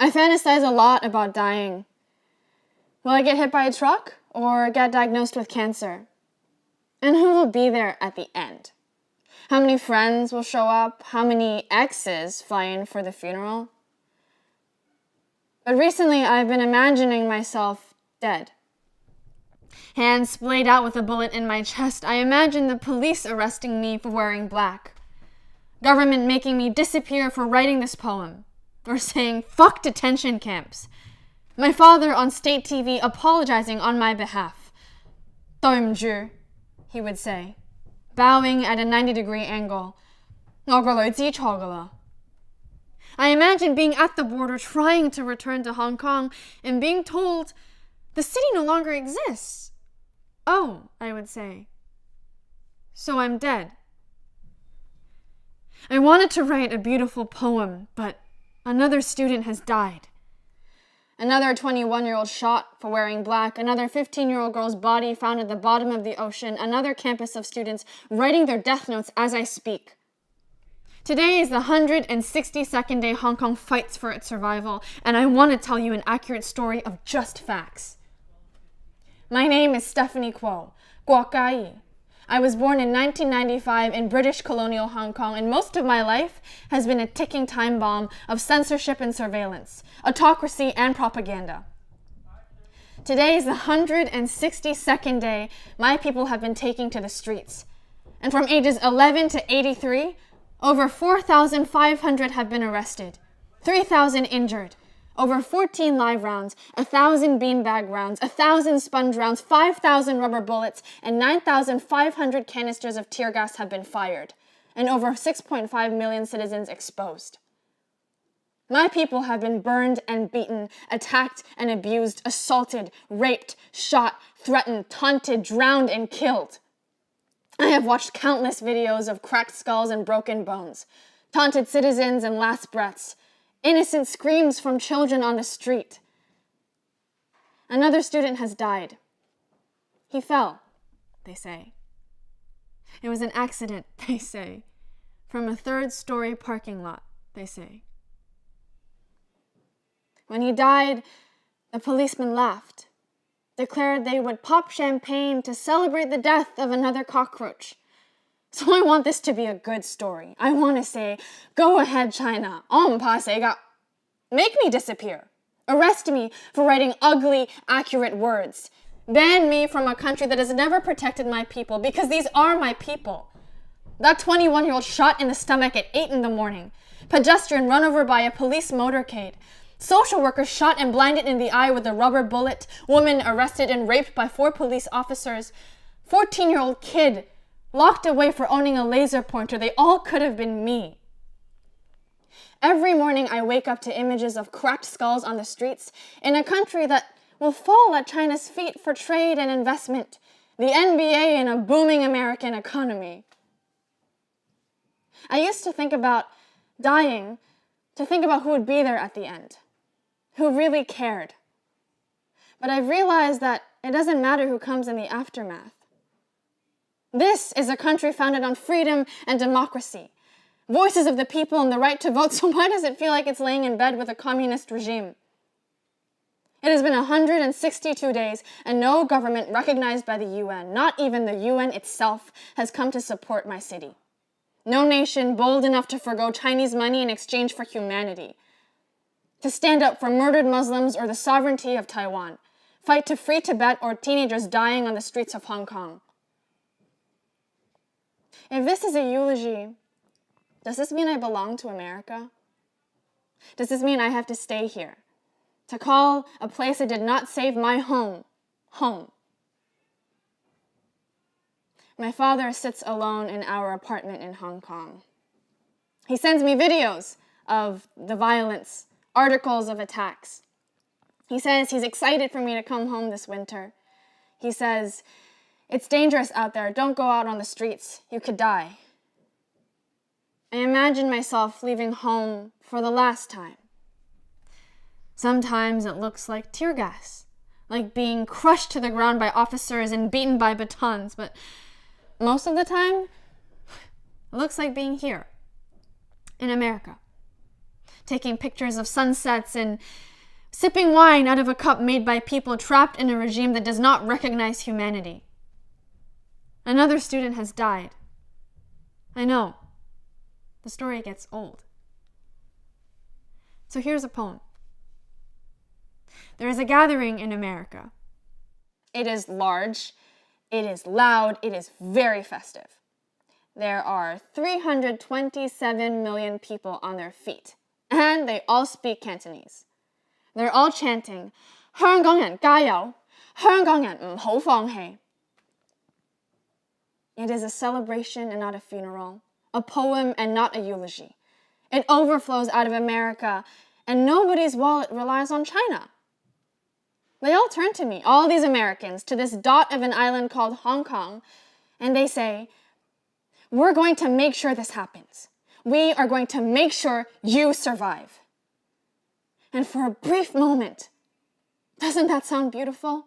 I fantasize a lot about dying. Will I get hit by a truck or get diagnosed with cancer? And who will be there at the end? How many friends will show up? How many exes fly in for the funeral? But recently I've been imagining myself dead. Hands splayed out with a bullet in my chest, I imagine the police arresting me for wearing black. Government making me disappear for writing this poem. Or saying, fuck detention camps. My father on state TV apologizing on my behalf. 對唔住, he would say, bowing at a 90-degree angle. 我個女知錯㗎啦. I imagine being at the border trying to return to Hong Kong and being told the city no longer exists. Oh, I would say. So I'm dead. I wanted to write a beautiful poem, but another student has died. Another 21-year-old shot for wearing black, another 15-year-old girl's body found at the bottom of the ocean, another campus of students writing their death notes as I speak. Today is the 162nd day Hong Kong fights for its survival, and I want to tell you an accurate story of just facts. My name is Stephanie Kuo, Guo Kai. I was born in 1995 in British colonial Hong Kong, and most of my life has been a ticking time bomb of censorship and surveillance, autocracy and propaganda. Today is the 162nd day my people have been taking to the streets. And from ages 11 to 83, over 4,500 have been arrested, 3,000 injured, over 14 live rounds, 1,000 beanbag rounds, 1,000 sponge rounds, 5,000 rubber bullets, and 9,500 canisters of tear gas have been fired, and over 6.5 million citizens exposed. My people have been burned and beaten, attacked and abused, assaulted, raped, shot, threatened, taunted, drowned, and killed. I have watched countless videos of cracked skulls and broken bones, taunted citizens and last breaths, innocent screams from children on the street. Another student has died. He fell, they say. It was an accident, they say, from a third-story parking lot, they say. When he died, the policeman laughed, declared they would pop champagne to celebrate the death of another cockroach. So I want this to be a good story. I want to say, go ahead, China. Make me disappear. Arrest me for writing ugly, accurate words. Ban me from a country that has never protected my people, because these are my people. That 21-year-old shot in the stomach at 8 in the morning. Pedestrian run over by a police motorcade. Social worker shot and blinded in the eye with a rubber bullet. Woman arrested and raped by 4 police officers. 14-year-old kid locked away for owning a laser pointer. They all could have been me. Every morning I wake up to images of cracked skulls on the streets in a country that will fall at China's feet for trade and investment, the NBA and a booming American economy. I used to think about dying, to think about who would be there at the end, who really cared. But I've realized that it doesn't matter who comes in the aftermath. This is a country founded on freedom and democracy, voices of the people and the right to vote, so why does it feel like it's laying in bed with a communist regime? It has been 162 days, and no government recognized by the UN, not even the UN itself, has come to support my city. No nation bold enough to forgo Chinese money in exchange for humanity, to stand up for murdered Muslims or the sovereignty of Taiwan, fight to free Tibet or teenagers dying on the streets of Hong Kong. If this is a eulogy, does this mean I belong to America? Does this mean I have to stay here, to call a place that did not save my home, home? My father sits alone in our apartment in Hong Kong. He sends me videos of the violence, articles of attacks. He says he's excited for me to come home this winter. He says, "It's dangerous out there. Don't go out on the streets. You could die." I imagine myself leaving home for the last time. Sometimes it looks like tear gas, like being crushed to the ground by officers and beaten by batons, but most of the time, it looks like being here, in America. taking pictures of sunsets and sipping wine out of a cup made by people trapped in a regime that does not recognize humanity. Another student has died. I know. The story gets old. So here's a poem. There is a gathering in America. It is large, it is loud, it is very festive. There are 327 million people on their feet, and they all speak Cantonese. They're all chanting, 香港人加油,香港人唔好放棄. It is a celebration and not a funeral, a poem and not a eulogy. It overflows out of America, and nobody's wallet relies on China. They all turn to me, all these Americans, to this dot of an island called Hong Kong, and they say, we're going to make sure this happens. We are going to make sure you survive. And for a brief moment, doesn't that sound beautiful?